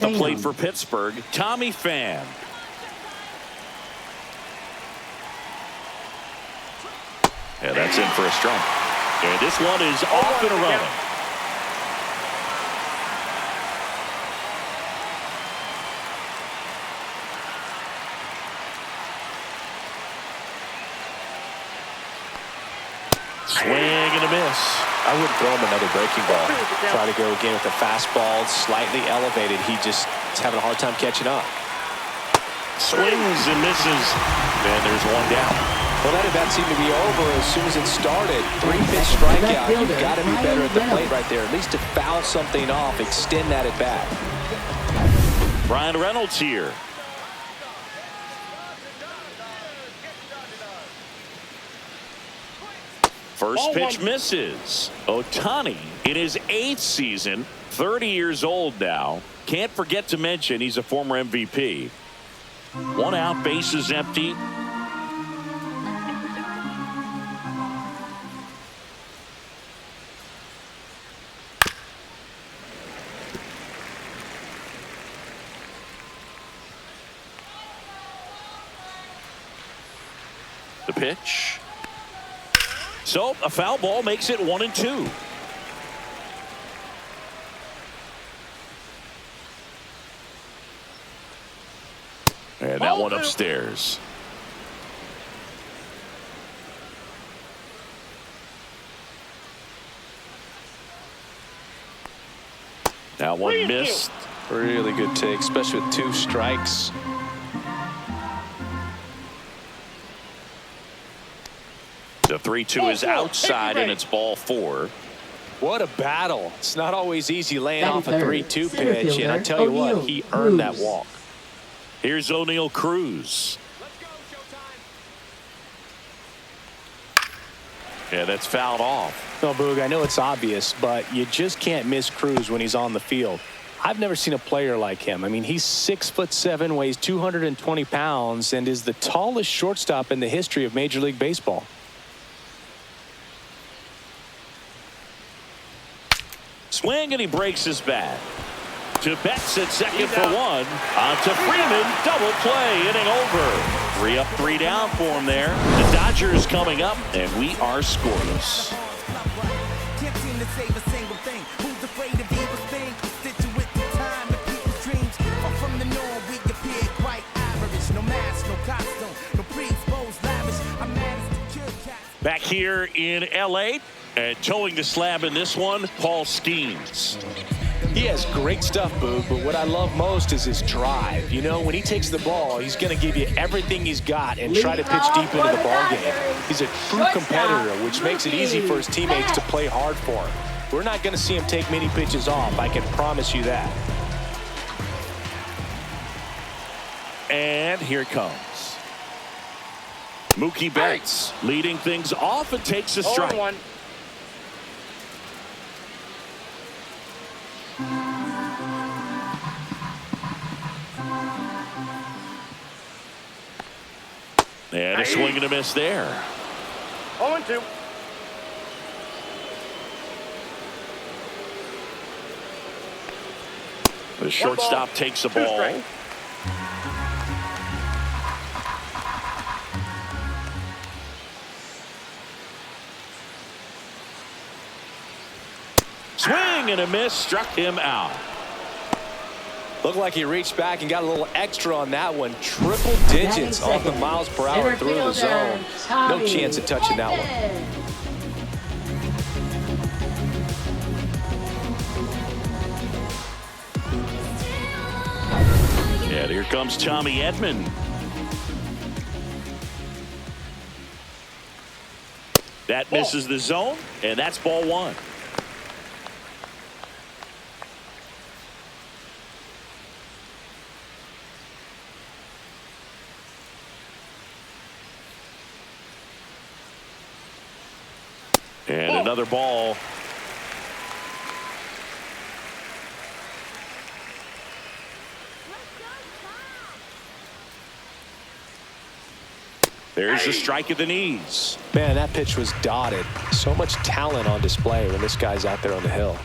The plate for Pittsburgh, Tommy Pham. Yeah, that's in for a strike. And this one is off and running. Swing and a miss. I wouldn't throw him another breaking ball. Try to go again with the fastball, slightly elevated. He just is having a hard time catching up. Swings and misses. And there's one down. Well, that at-bat seemed to be over as soon as it started. 3-pitch strikeout. You've got to be better at the plate right there. At least to foul something off, extend that at-bat. Brian Reynolds here. First pitch misses. Ohtani in his 8th season, 30 years old now. Can't forget to mention he's a former MVP. One out, bases empty. The pitch. So a foul ball makes it 1-2. And that one upstairs. That one missed. Really good take, especially with 2 strikes. The 3-2 is outside, and it's ball 4. What a battle. It's not always easy laying off a 3-2 pitch, and I tell you what, he earned that walk. Here's O'Neal Cruz. Yeah, that's fouled off. No, Boog, I know it's obvious, but you just can't miss Cruz when he's on the field. I've never seen a player like him. I mean, he's 6'7", weighs 220 pounds, and is the tallest shortstop in the history of Major League Baseball. Swing, and he breaks his bat. To Betts at second for 1. On to Freeman. Double play. Inning over. 3 up, 3 down for him there. The Dodgers coming up, and we are scoreless. Can't seem to save a single thing. Who's afraid of evil thing? Situate the time to people's dreams. Far from the norm, we appear quite average. No mask, no costume, no pre-exposed lavish. I managed to kill cats. Back here in L.A., and towing the slab in this one, Paul Skeens. He has great stuff, Boog, but what I love most is his drive. You know, when he takes the ball, he's going to give you everything he's got and try to pitch deep into the ball game. He's a true competitor, which makes it easy for his teammates to play hard for him. We're not going to see him take many pitches off, I can promise you that. And here it comes. Mookie Betts leading things off and takes a strike. And a swing and a miss there. 0-2. The shortstop takes the ball. Swing and a miss, struck him out. Looked like he reached back and got a little extra on that one. Triple digits on the miles per hour through the zone. No chance of touching that one. And here comes Tommy Edman. That misses the zone, and that's ball 1. And another ball. There's a strike at the knees. Man, that pitch was dotted. So much talent on display when this guy's out there on the hill.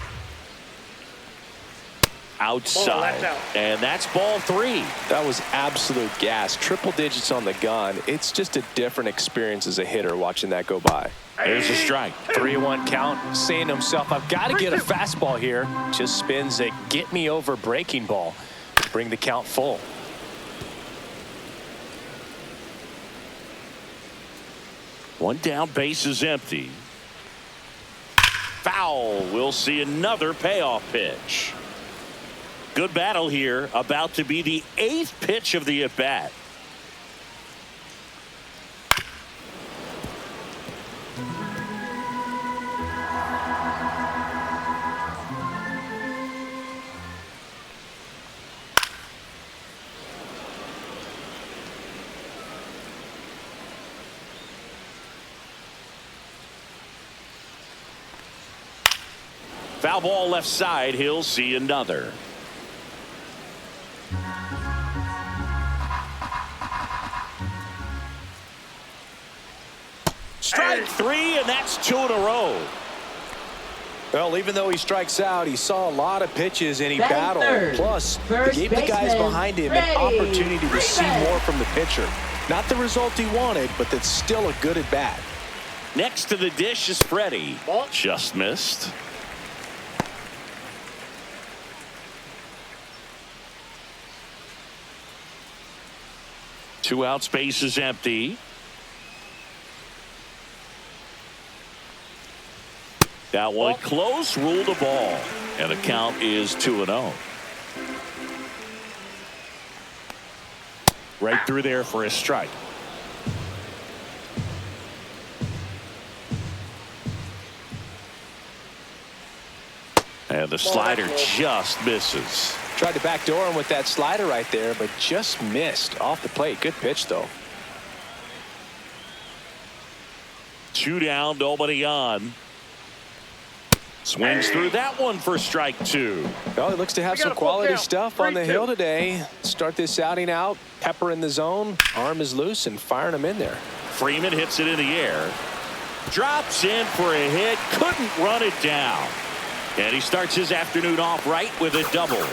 outside. And that's ball 3. That was absolute gas. Triple digits on the gun. It's just a different experience as a hitter watching that go by. There's a strike. 3-1 count, saying to himself, I've got to get a fastball here. Just spins a get me over breaking ball to bring the count full. One down, base is empty. Foul. We'll see another payoff pitch. Good battle here. About to be the 8th pitch of the at-bat. Foul ball left side. He'll see another. Strike 3, and that's 2 in a row. Well, even though he strikes out, he saw a lot of pitches and he battled. Plus, he gave the guys behind him an opportunity to see more from the pitcher. Not the result he wanted, but that's still a good at bat. Next to the dish is Freddie. Just missed. Two outs, base is empty. That one close, ruled a ball. And the count is 2-0. Right through there for a strike. And the slider just misses. Tried to backdoor him with that slider right there, but just missed off the plate. Good pitch, though. 2 down, nobody on. Swings through that one for strike 2. Well, he looks to have some quality stuff on the hill today. Start this outing out, pepper in the zone, arm is loose, and firing him in there. Freeman hits it in the air. Drops in for a hit. Couldn't run it down. And he starts his afternoon off right with a double.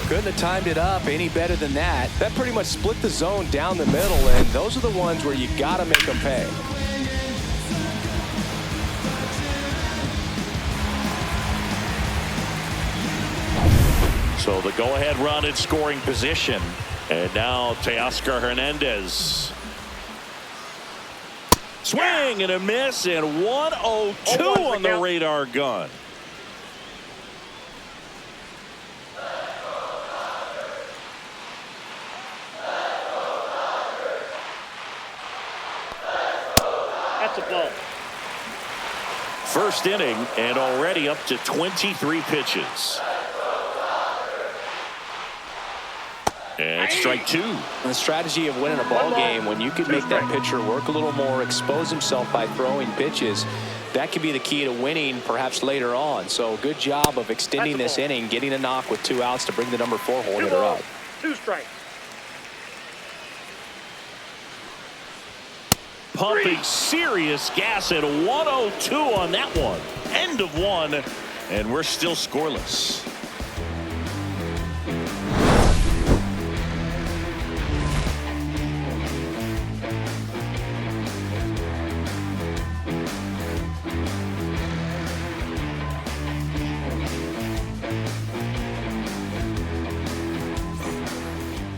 Couldn't have timed it up any better than that. That pretty much split the zone down the middle, and those are the ones where you got to make them pay. So the go-ahead run in scoring position. And now Teoscar Hernandez. Swing and a miss, and 102 on the radar gun. That's a ball. First inning, and already up to 23 pitches. And strike 2. The strategy of winning a ball game, when you can make that pitcher work a little more, expose himself by throwing pitches, that could be the key to winning perhaps later on. So good job of extending this inning, getting a knock with 2 outs to bring the number 4 hole hitter up. 2 strikes. Pumping serious gas at 102 on that one. End of 1, and we're still scoreless.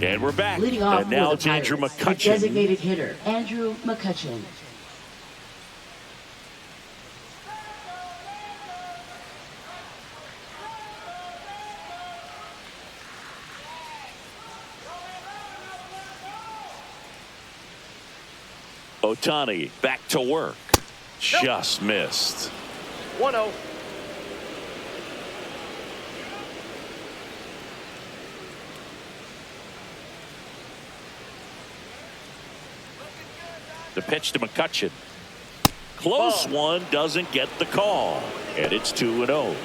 And we're back. Leading off and now for it's the Andrew Pirates, McCutchen. the designated hitter, Andrew McCutchen. Ohtani back to work. Just missed. 1-0. The pitch to McCutchen. Close one, doesn't get the call. And it's 2-0.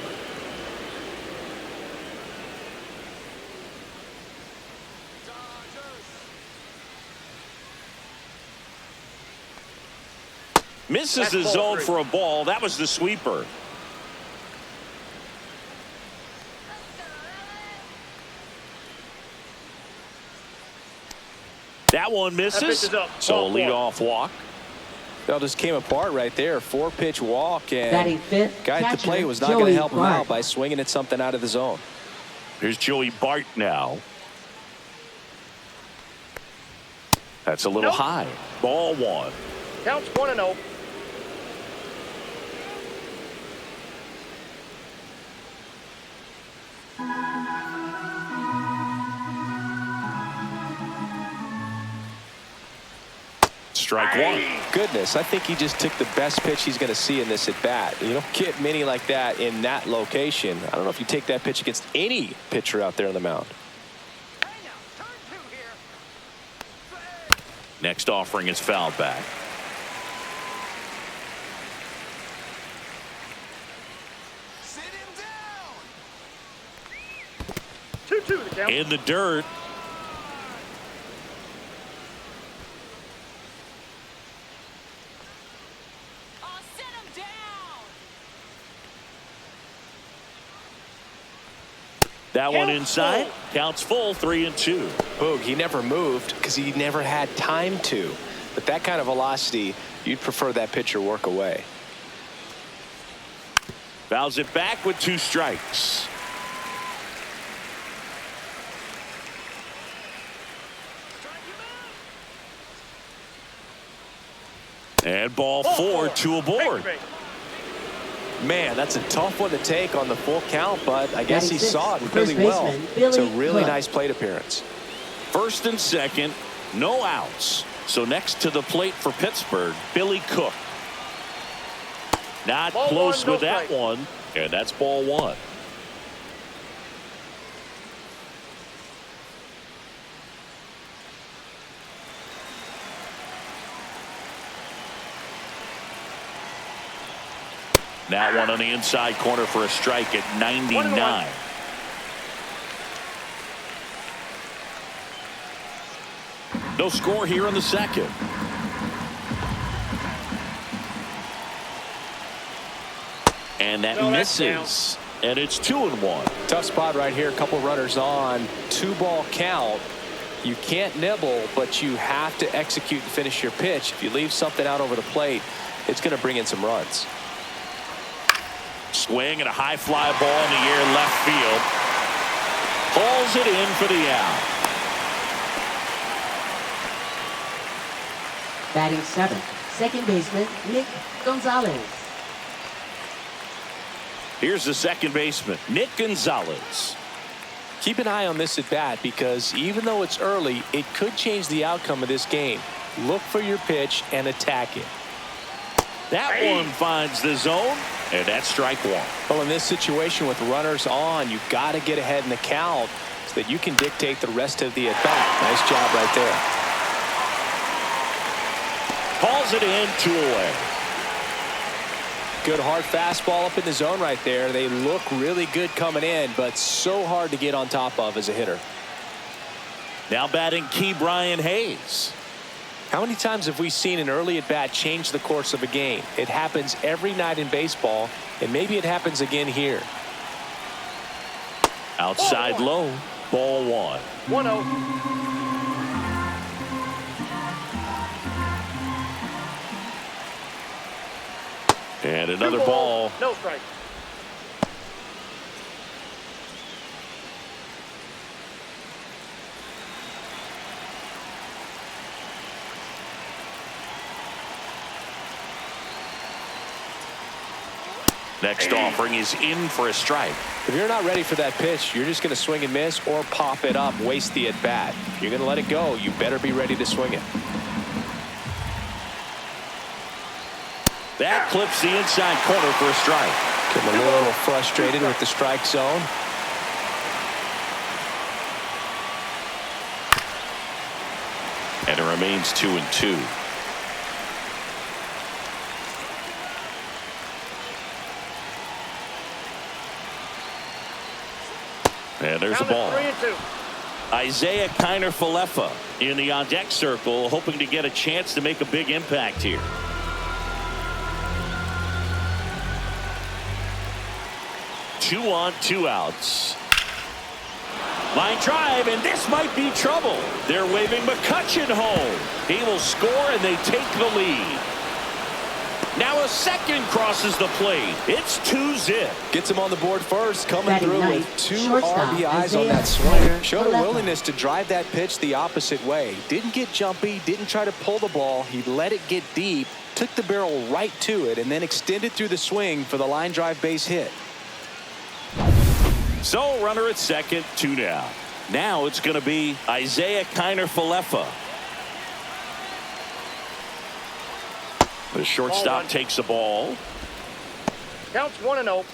Misses his zone for a ball. That was the sweeper. That one That pitch misses. is up. So a Ball four. leadoff walk. That just came apart right there. 4-pitch walk, Batting and fifth, guy at the catcher, plate was not going to Joey help him Bart. out by swinging at something out of the zone. Here's Joey Bart now. That's a little Nope. high. Ball one. Counts 1-0. Strike one. Goodness, I think he just took the best pitch he's going to see in this at bat. You don't get many like that in that location. I don't know if you take that pitch against any pitcher out there on the mound. Next offering is fouled back. Sit him down. 2-2 the count. In the dirt. Oh, sit him down. That one Count inside. full. Counts full. 3-2. Boog, he never moved because he never had time to. But that kind of velocity, you'd prefer that pitcher work away. Fouls it back with 2 strikes. And ball Ball 4, four. 2 aboard. Big, big. Man, that's a tough one to take on the full count, but I guess he Batting saw it sixth, really first well. baseman, It's a Billy really Cook. nice plate appearance. First and second, no outs. So next to the plate for Pittsburgh, Billy Cook. Not Ball close one, no with that strike. one. And that's ball 1. That one on the inside corner for a strike at 99. No score here in the second. And that No, that's misses. And it's 2-1. Tough spot right here. A couple runners on. 2-ball count. You can't nibble, but you have to execute and finish your pitch. If you leave something out over the plate, it's going to bring in some runs. Swing and a high fly ball in the air left field. Hauls it in for the out. Batting seventh, second baseman, Nick Gonzalez. Here's the second baseman, Nick Gonzalez. Keep an eye on this at bat because even though it's early, it could change the outcome of this game. Look for your pitch and attack it. That one finds the zone, and that's strike one. Well, in this situation with runners on, you've got to get ahead in the count so that you can dictate the rest of the at-bat. Nice job right there. Calls it in, 2 away. Good hard fastball up in the zone right there. They look really good coming in, but so hard to get on top of as a hitter. Now batting Key Brian Hayes. How many times have we seen an early at-bat change the course of a game? It happens every night in baseball, and maybe it happens again here. Outside low, ball 1. 1-0. And another 2 ball. balls, no strike. Next offering is in for a strike. If you're not ready for that pitch, you're just going to swing and miss or pop it up, waste the at-bat. If you're going to let it go, you better be ready to swing it. That clips the inside corner for a strike. Getting a little frustrated with the strike zone. And it remains 2-2. And there's the Count ball. it 3-2. Isaiah Kiner-Falefa in the on-deck circle, hoping to get a chance to make a big impact here. Two on, 2 outs. Line drive, and this might be trouble. They're waving McCutchen home. He will score, and they take the lead. Now a second crosses the plate. It's 2-zip. Gets him on the board first, coming Batting through ninth, with 2 shortstop, RBIs on that Isaiah swing. Showed a Falefa. willingness to drive that pitch the opposite way. Didn't get jumpy, didn't try to pull the ball. He let it get deep, took the barrel right to it, and then extended through the swing for the line drive base hit. So runner at second, 2 down. Now it's going to be Isaiah Falefa. The shortstop Ball takes the ball. Counts 1-0.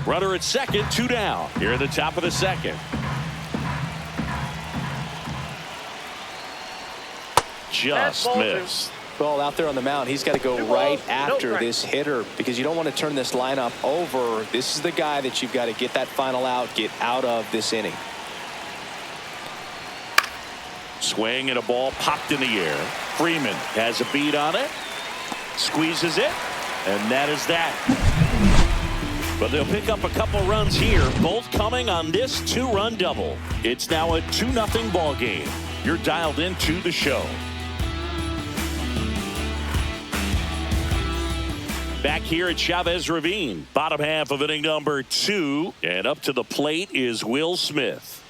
Runner at second, 2 down. Here at the top of the second. Just Fastball missed. Well, out there on the mound, he's got to go 2 right balls, no after strikes. this hitter because you don't want to turn this lineup over. This is the guy that you've got to get that final out, get out of this inning. Swing and a ball popped in the air. Freeman has a beat on it. Squeezes it. And that is that. But they'll pick up a couple runs here, both coming on this 2-run double. It's now a 2-0 ball game. You're dialed into the show. Back here at Chavez Ravine, bottom half of inning number 2, and up to the plate is Will Smith.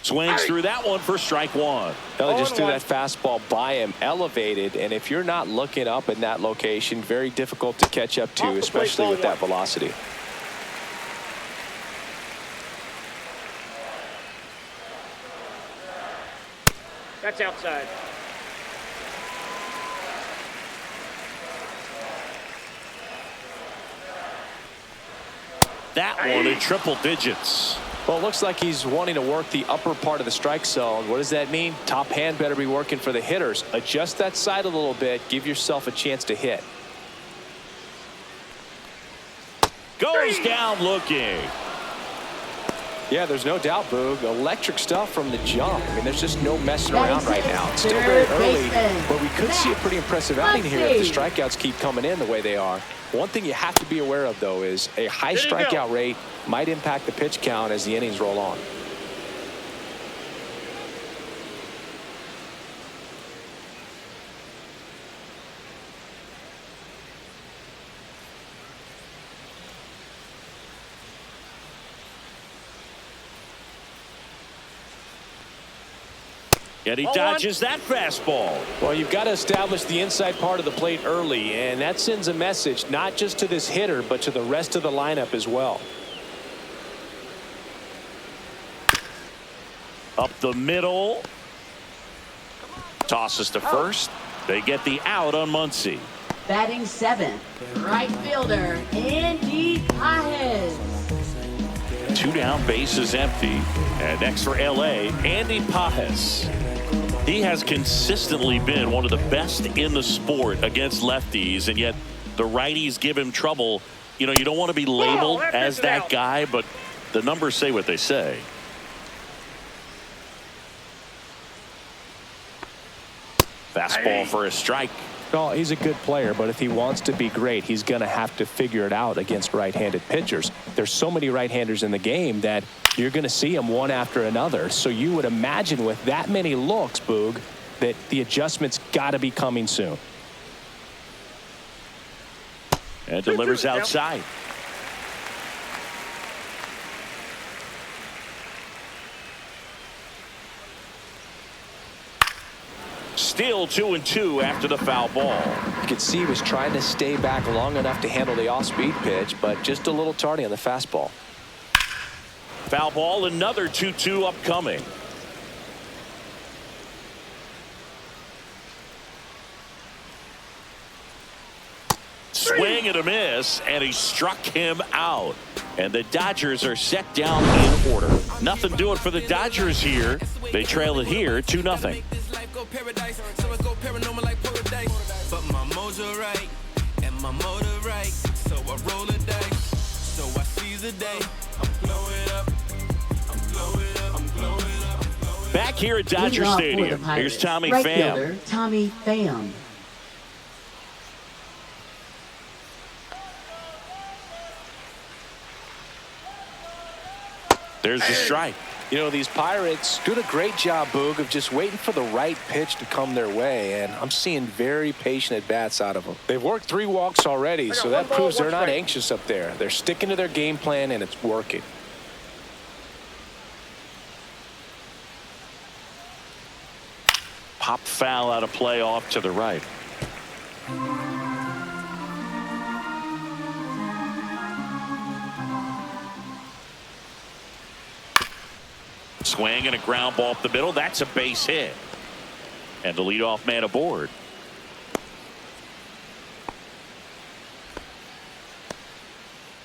Swings through that one for strike 1. They just threw 0-1. that fastball by him, elevated, and if you're not looking up in that location, very difficult to catch up to, Off the plate, especially ball with that 1. velocity. That's outside. That one in triple digits. Well, it looks like he's wanting to work the upper part of the strike zone. What does that mean? Top hand better be working for the hitters. Adjust that side a little bit. Give yourself a chance to hit. Goes down looking. Yeah, there's no doubt, Boog. Electric stuff from the jump. I mean, there's just no messing around right now. It's still very early, but we could see a pretty impressive outing here if the strikeouts keep coming in the way they are. One thing you have to be aware of, though, is a high strikeout rate might impact the pitch count as the innings roll on. And he Ball dodges that fastball. Well, you've got to establish the inside part of the plate early, and that sends a message not just to this hitter, but to the rest of the lineup as well. Up the middle. Tosses to first. They get the out on Muncy. Batting 7th, right fielder, Andy Pajes. 2 down, base is empty. And next for LA, Andy Pajes. He has consistently been one of the best in the sport against lefties, and yet the righties give him trouble. You know, you don't want to be labeled as that guy, but the numbers say what they say. Fastball for a strike. Well, he's a good player, but if he wants to be great, he's going to have to figure it out against right-handed pitchers. There's so many right-handers in the game that you're going to see them one after another. So you would imagine with that many looks, Boog, that the adjustment's got to be coming soon. And delivers outside. Still 2-2 after the foul ball. You could see he was trying to stay back long enough to handle the off-speed pitch, but just a little tardy on the fastball. Foul ball, another 2-2 upcoming. Swing and a miss, and he struck him out. And the Dodgers are set down in order. Nothing doing for the Dodgers here. They trail it here 2-0. But my mojo right and my motor right, so I roll the dice, so I seize the day. I'm blowing up, I'm blowing up, I'm blowing up, I'm blowing up. Back here at Dodger Leading off for Stadium, the Pirates, here's Tommy right Pham. fielder, Tommy Pham. There's the strike. You know, these Pirates doing a great job, Boog, of just waiting for the right pitch to come their way, and I'm seeing very patient at-bats out of them. They've worked 3 walks already, so that proves they're not anxious up there. They're sticking to their game plan, and it's working. Pop foul out of play off to the right. Swing and a ground ball up the middle. That's a base hit. And the leadoff man aboard.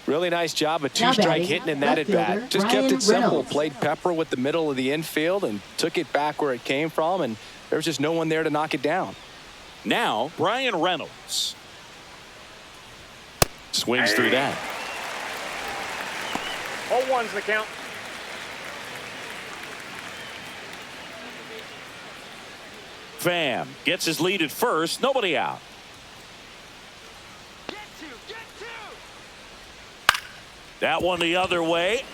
Really nice job of 2-strike hitting in that at-bat. Just kept it simple. Played pepper with the middle of the infield and took it back where it came from, and there was just no one there to knock it down. Now, Brian Reynolds. Swings through that. 0-1's the count. Pham gets his lead at first. Nobody out. That one the other way.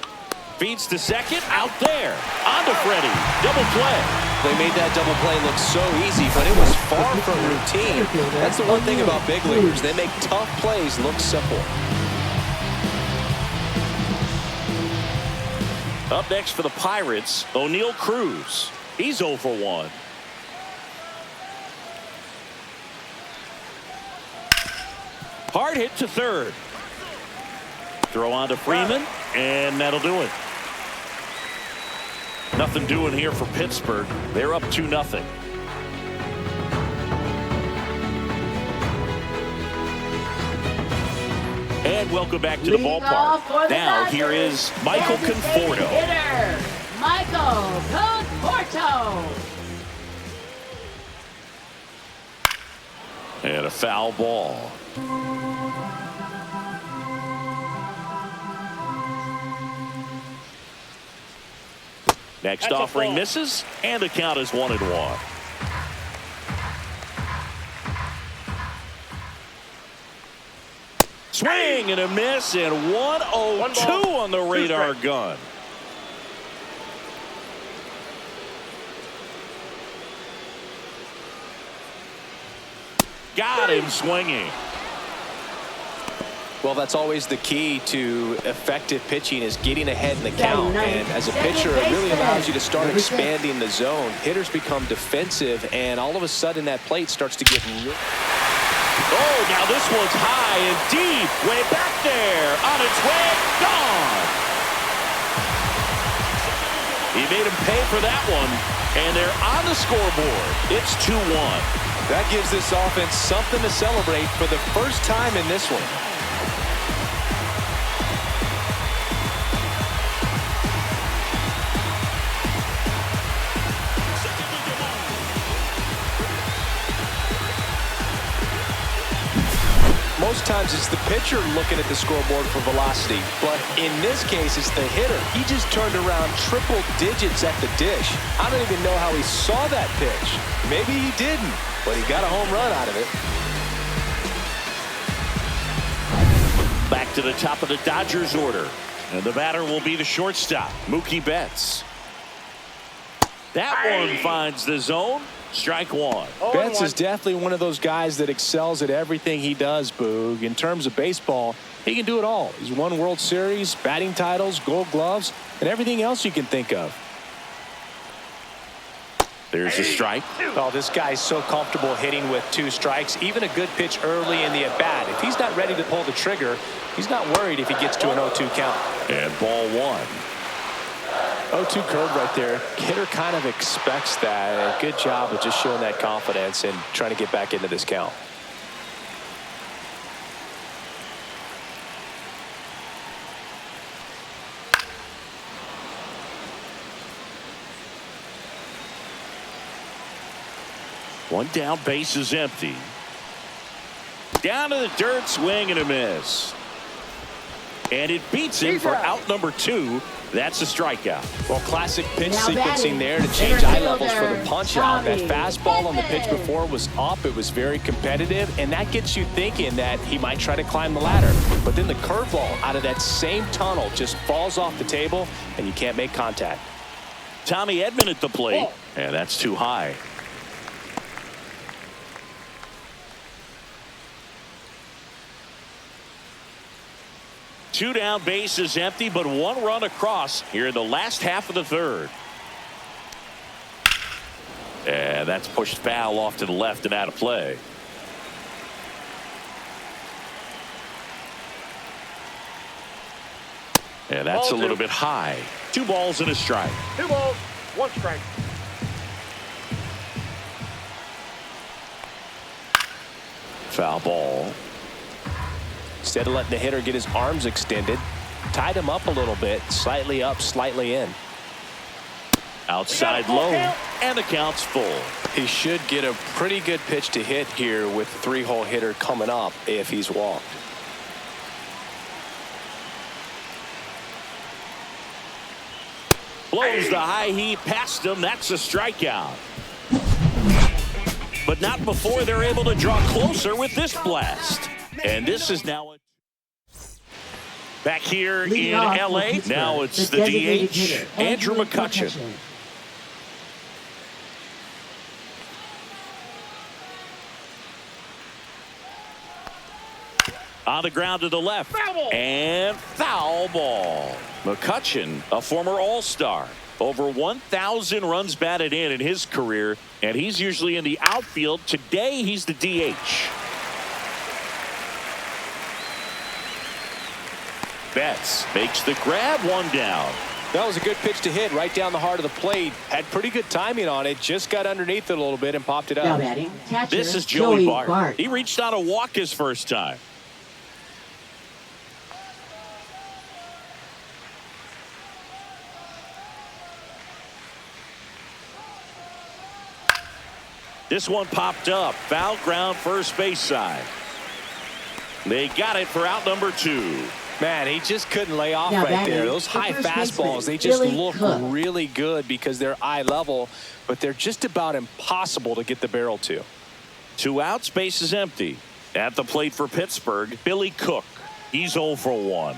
Feeds to second. Out there. On to Freddie. Double play. They made that double play look so easy, but it was far from routine. That's the one thing about big leaguers. They make tough plays look simple. Up next for the Pirates, O'Neal Cruz. He's 0 for 1. Hard hit to third. Throw on to Freeman, and that'll do it. Nothing doing here for Pittsburgh. They're up 2-0. And welcome back to the ballpark. Now here is Michael Conforto. Hitter, Michael Conforto. And a foul ball. Next offering misses, and the count is 1-1. Swing and a miss, and 1-0-2 on the radar gun. Got him swinging. Well, that's always the key to effective pitching, is getting ahead in the count. And as a pitcher, it really allows you to start expanding the zone. Hitters become defensive, and all of a sudden that plate starts to get Oh, now this one's high and deep. Way back there. On its way. Gone. He made him pay for that one. And they're on the scoreboard. It's 2-1. That gives this offense something to celebrate for the first time in this one. Most times it's the pitcher looking at the scoreboard for velocity, but in this case it's the hitter. He just turned around triple digits at the dish. I don't even know how he saw that pitch. Maybe he didn't, but he got a home run out of it. Back to the top of the Dodgers order, and the batter will be the shortstop, Mookie Betts. That one finds the zone. Strike one. Betts is definitely one of those guys that excels at everything he does, Boog. In terms of baseball, he can do it all. He's won World Series, batting titles, Gold Gloves, and everything else you can think of. There's a strike. Oh, this guy's so comfortable hitting with 2 strikes. Even a good pitch early in the at-bat. If he's not ready to pull the trigger, he's not worried if he gets to an 0-2 count. And ball 1. 0-2 curve right there. Hitter kind of expects that. Good job of just showing that confidence and trying to get back into this count. One down, base is empty. Down to the dirt, swing and a miss. And it beats him for out number 2. That's a strikeout. Well, classic pitch Now sequencing batting, there to change eye levels for the fielder, punch out. That Tommy fastball on the pitch Edman. before was up. It was very competitive, and that gets you thinking that he might try to climb the ladder. But then the curveball out of that same tunnel just falls off the table, and you can't make contact. Tommy Edman at the plate. And that's too high. Two down, base is empty, but 1 run across here in the last half of the 3rd. And that's pushed foul off to the left and out of play. And that's a little bit high. 2 balls and a strike. 2 balls, 1 strike. Foul ball. Instead of letting the hitter get his arms extended, tied him up a little bit, slightly up, slightly in. Outside low, and the count's full. He should get a pretty good pitch to hit here with the 3-hole hitter coming up if he's walked. Blows the high heat past him. That's a strikeout. But not before they're able to draw closer with this blast. And this is now back here Leading in off L.A. for Pittsburgh, Now it's the designated DH, hitter, Andrew McCutchen. On the ground to the left. Foul ball. And foul ball. McCutchen, a former All-Star. Over 1,000 runs batted in his career, and he's usually in the outfield. Today, he's the DH. Betts makes the grab, 1 down. That was a good pitch to hit right down the heart of the plate. Had pretty good timing on it. Just got underneath it a little bit and popped it Now up. batting, catcher, This is Joey Bart. Bart. He reached on a walk his first time. This one popped up. Foul ground first base side. They got it for out number 2. Man, he just couldn't lay off Now right batting, there. Those the high first fastballs, baseman, they just Billy look Cook. really good because they're eye level, but they're just about impossible to get the barrel to. 2 outs, base is empty. At the plate for Pittsburgh, Billy Cook. He's 0 for 1.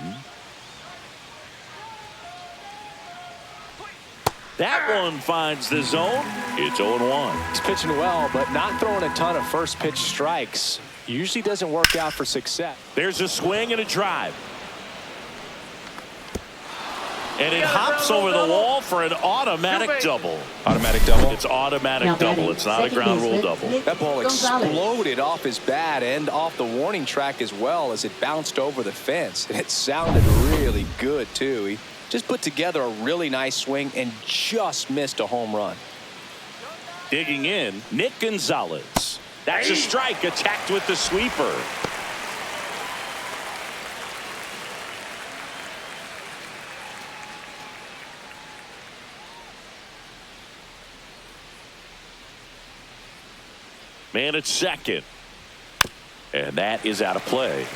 That one finds the zone. It's 0-1. He's pitching well, but not throwing a ton of first pitch strikes. Usually doesn't work out for success. There's a swing and a drive. And it hops over the wall for an automatic double. Automatic double. It's automatic Now double. batting, It's not a second ground rule baseman, double. Nick That ball Gonzalez. exploded off his bat and off the warning track as well as it bounced over the fence. And it sounded really good, too. He just put together a really nice swing and just missed a home run. Digging in, Nick Gonzalez. That's a strike, attacked with the sweeper. Man at second. And that is out of play.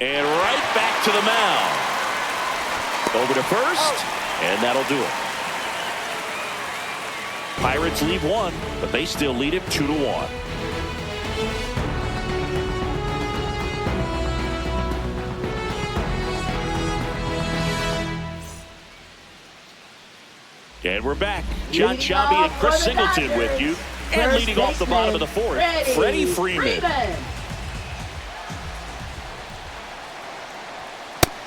And right back to the mound. Over to first, and that'll do it. Pirates leave 1, but they still lead it 2-1. And we're back. John Leading Sciambi and off Chris for the Singleton Dodgers, with you. And first leading off the bottom of the baseman, 4th, Freddie Freeman.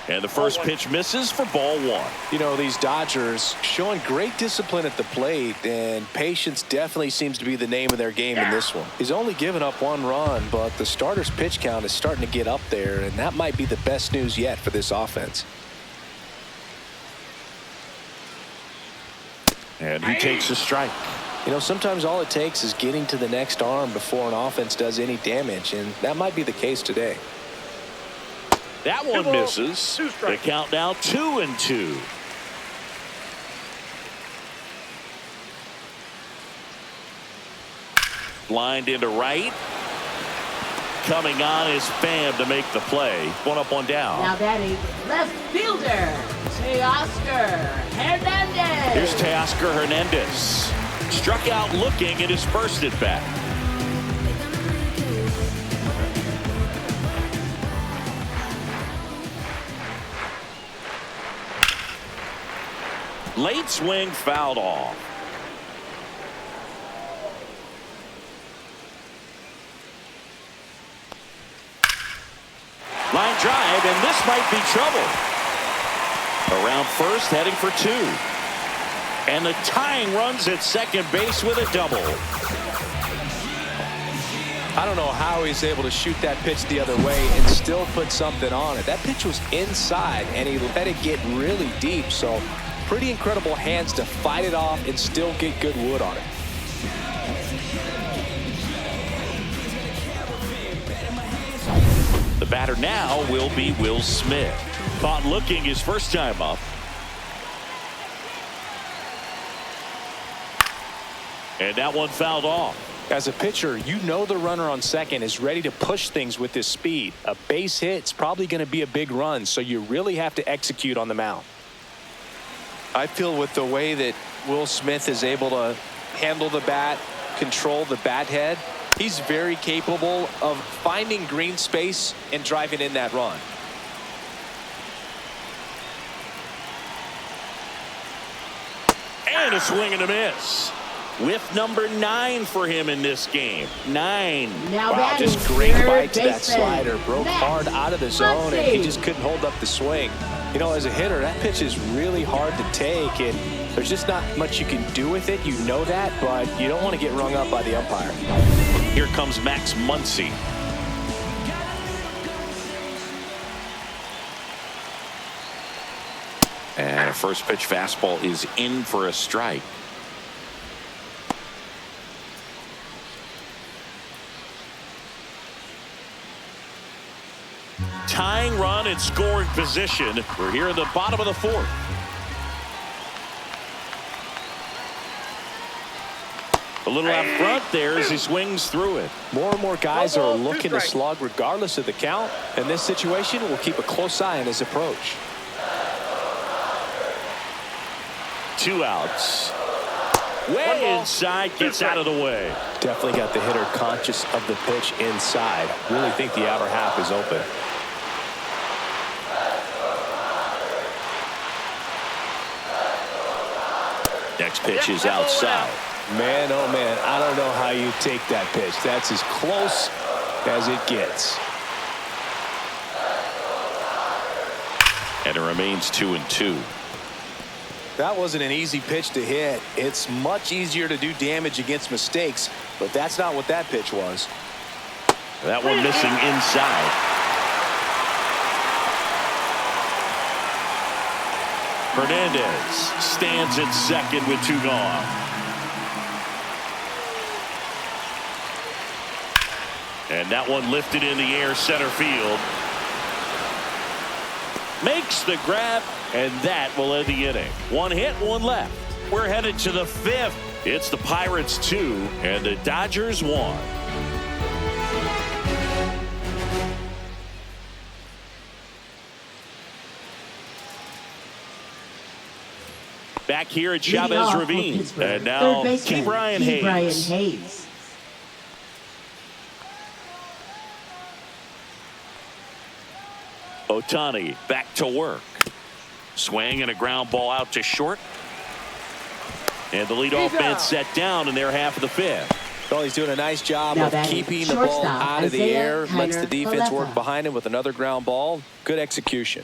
And the first pitch misses for ball 1. You know, these Dodgers showing great discipline at the plate, and patience definitely seems to be the name of their game in this one. He's only given up 1 run, but the starter's pitch count is starting to get up there, and that might be the best news yet for this offense. And he takes a strike. You know, sometimes all it takes is getting to the next arm before an offense does any damage, and that might be the case today. That one 2 balls, misses. 2 The strikes. count now 2-2. Lined into right. Coming on is Pham to make the play. One up, one down. Now batting left fielder, Teoscar Hernandez. Here's Teoscar Hernandez. Struck out looking at his first at bat. Late swing fouled off. Line drive, and this might be trouble. Around first, heading for two. And the tying runs at second base with a double. I don't know how he's able to shoot that pitch the other way and still put something on it. That pitch was inside, and he let it get really deep. So pretty incredible hands to fight it off and still get good wood on it. The batter now will be Will Smith. Caught looking his first time up. And that one fouled off. As a pitcher, you know the runner on second is ready to push things with his speed. A base hit's probably going to be a big run, so you really have to execute on the mound. I feel with the way that Will Smith is able to handle the bat, control the bat head, he's very capable of finding green space and driving in that run. And a swing and a miss. Whiff number 9 for him in this game. 9. Now Wow, batting just great third bite to that baseman, slider. Broke Max hard out of the zone, and he Muncy. just couldn't hold up the swing. You know, as a hitter, that pitch is really hard to take, and there's just not much you can do with it. You know that, but you don't want to get rung up by the umpire. Here comes Max Muncy. And a first pitch fastball is in for a strike. Tying run in scoring position. We're here in the bottom of the fourth. A little out front there as he swings through it. More and more guys are looking to slug regardless of the count. In this situation, we'll keep a close eye on his approach. 2 outs. Way inside, gets out of the way. Definitely got the hitter conscious of the pitch inside. Really think the outer half is open. Next pitch is outside. Man, oh man, I don't know how you take that pitch. That's as close as it gets. And it remains 2-2. That wasn't an easy pitch to hit. It's much easier to do damage against mistakes, but that's not what that pitch was. That one missing inside. Hernandez stands at second with 2 gone. And that one lifted in the air center field. Makes the grab, and that will end the inning. 1 hit, 1 left. We're headed to the 5th. It's the Pirates 2 and the Dodgers 1. Back here at Leading Chavez off for Ravine. Pittsburgh, And now third baseman, Ke'Bryan Ke'Bryan Hayes. Hayes. Ohtani back to work. Swing and a ground ball out to short. And the leadoff man set down in their half of the 5th. Well, he's doing a nice job Now of batting keeping the ball shortstop, out of the Isaiah air. Lets the Kiner defense work Falefa. behind him with another ground ball. Good execution.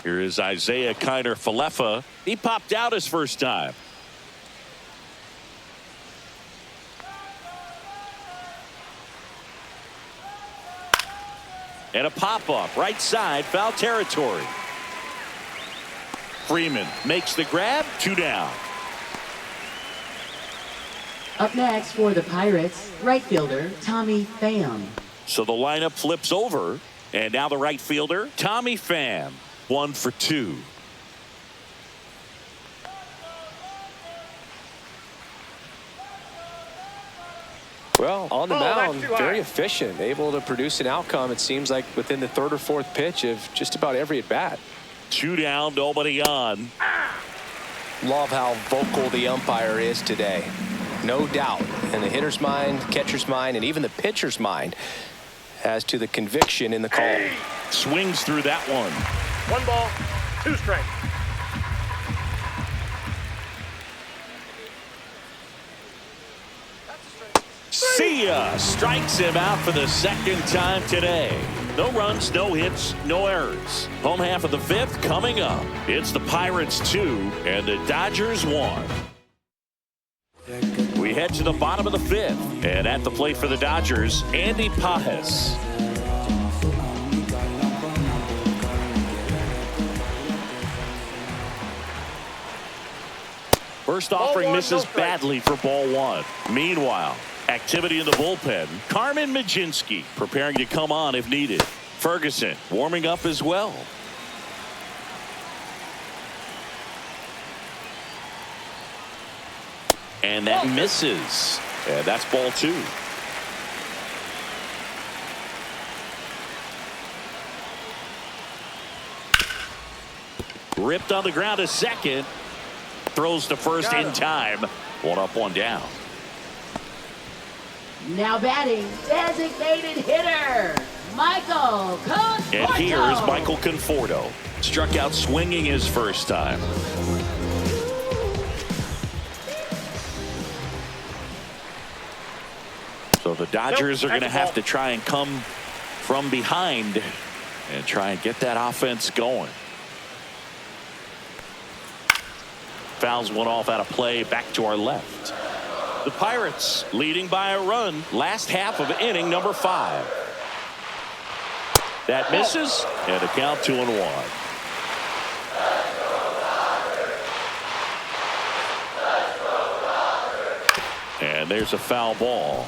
Here is Isaiah Kiner Falefa. He popped out his first time. And a pop-up right side, foul territory. Freeman makes the grab, 2 down. Up next for the Pirates, right fielder Tommy Pham. So the lineup flips over, and now the right fielder, Tommy Pham, 1 for 2. Well, on the Oh, that's mound, too high. very efficient, able to produce an outcome, it seems like, within the third or fourth pitch of just about every at-bat. 2 down, nobody on. Love how vocal the umpire is today. No doubt in the hitter's mind, catcher's mind, and even the pitcher's mind as to the conviction in the call. Swings through that one. 1 ball, 2 strikes. See ya! Strikes him out for the second time today. No runs, no hits, no errors. Home half of the 5th coming up. It's the Pirates 2 and the Dodgers 1. We head to the bottom of the 5th, and at the plate for the Dodgers, Andy Pajes. First offering misses badly for ball 1. Meanwhile, activity in the bullpen. Carmen Majinski preparing to come on if needed. Ferguson warming up as well. And that misses. And that's ball 2. Ripped on the ground to second. Throws to first in time. 1 up, 1 down. Now batting, designated hitter, Michael Conforto. And here's Michael Conforto. Struck out swinging his first time. So the Dodgers are going to have to try and come from behind and try and get that offense going. Fouls one off out of play, back to our left. The Pirates leading by a run, last half of inning number 5. That misses, and a count 2-1. And there's a foul ball.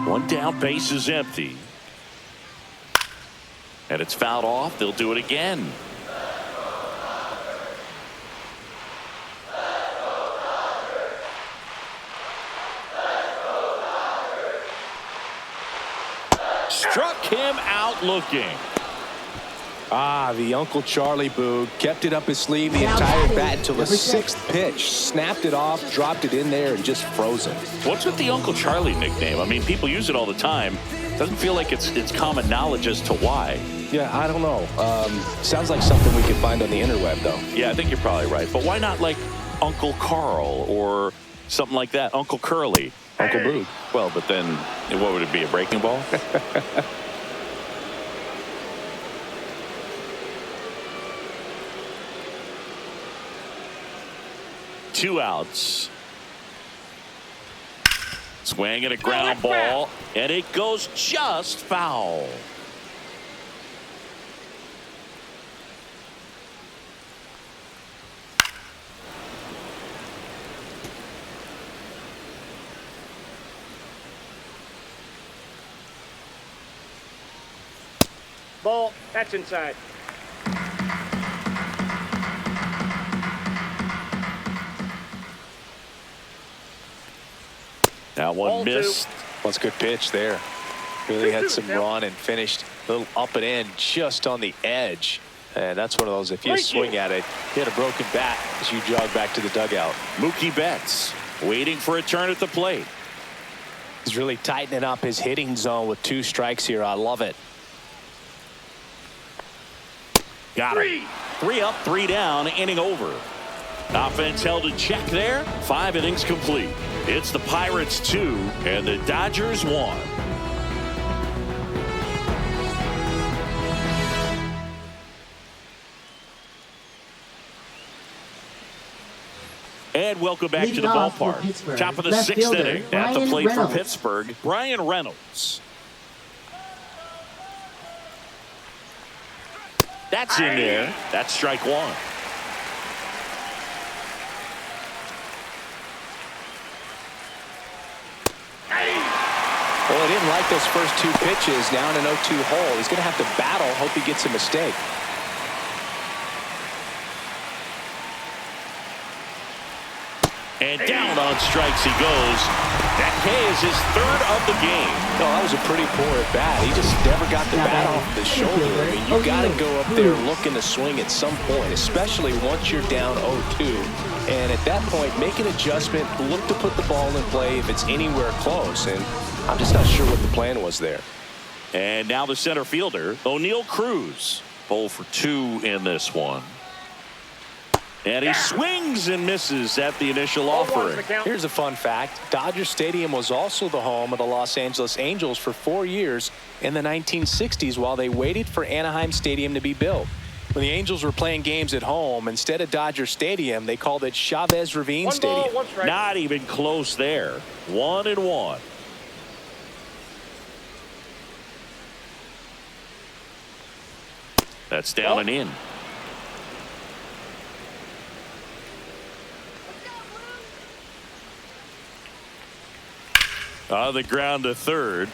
One down, base is empty. And it's fouled off. They'll do it again. Struck him out looking. The Uncle Charlie Boog kept it up his sleeve the entire bat until the 6th pitch. Snapped it off, dropped it in there, and just froze it. What's with the Uncle Charlie nickname? I mean, people use it all the time. Doesn't feel like it's common knowledge as to why. Yeah, I don't know. Sounds like something we could find on the interweb, though. Yeah, I think you're probably right. But why not like Uncle Carl or something like that? Uncle Curly. Uncle Boog. Well, but then what would it be, a breaking ball? Two outs. Swing and a ground ball, and it goes just foul. Ball, that's inside. Now one Ball missed. That's a good pitch there. Really had some run and finished a little up and in just on the edge. And that's one of those, if you swing at it, hit a broken bat as you jog back to the dugout. Mookie Betts waiting for a turn at the plate. He's really tightening up his hitting zone with 2 strikes here. I love it. Got it. 3 up, 3 down, inning over. Offense held in check there. 5 innings complete. It's the Pirates 2 and the Dodgers 1. And welcome back to the ballpark. Top of the 6th inning. At the plate for Pittsburgh, Brian Reynolds. That's in there. That's strike 1. Well, he didn't like those first 2 pitches. Now in an 0-2 hole. He's going to have to battle. Hope he gets a mistake. And down on strikes he goes. That K is his third of the game. No, that was a pretty poor at bat. He just never got the bat off the shoulder. I mean, you got to go up there looking to swing at some point, especially once you're down 0-2. And at that point, make an adjustment, look to put the ball in play if it's anywhere close. And I'm just not sure what the plan was there. And now the center fielder, O'Neal Cruz. 0 for 2 in this one. And he swings and misses at the initial offering. Here's a fun fact. Dodger Stadium was also the home of the Los Angeles Angels for 4 years in the 1960s while they waited for Anaheim Stadium to be built. When the Angels were playing games at home, instead of Dodger Stadium, they called it Chavez Ravine Stadium. Not even close there. 1-1. That's down and in. On the ground to third.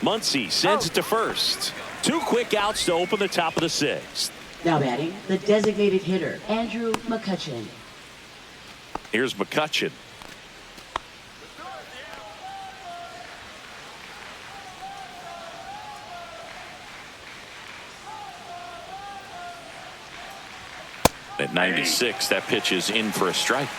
Muncy sends it to first. 2 quick outs to open the top of the 6th. Now batting, the designated hitter, Andrew McCutchen. Here's McCutchen. At 96, that pitch is in for a strike.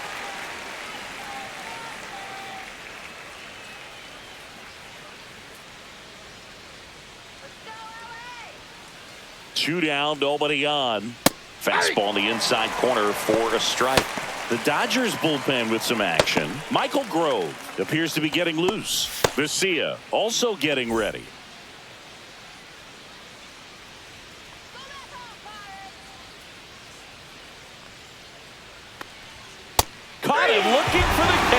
Two down, nobody on. Fastball in the inside corner for a strike. The Dodgers bullpen with some action. Michael Grove appears to be getting loose. Vesia also getting ready. Caught him looking for the K.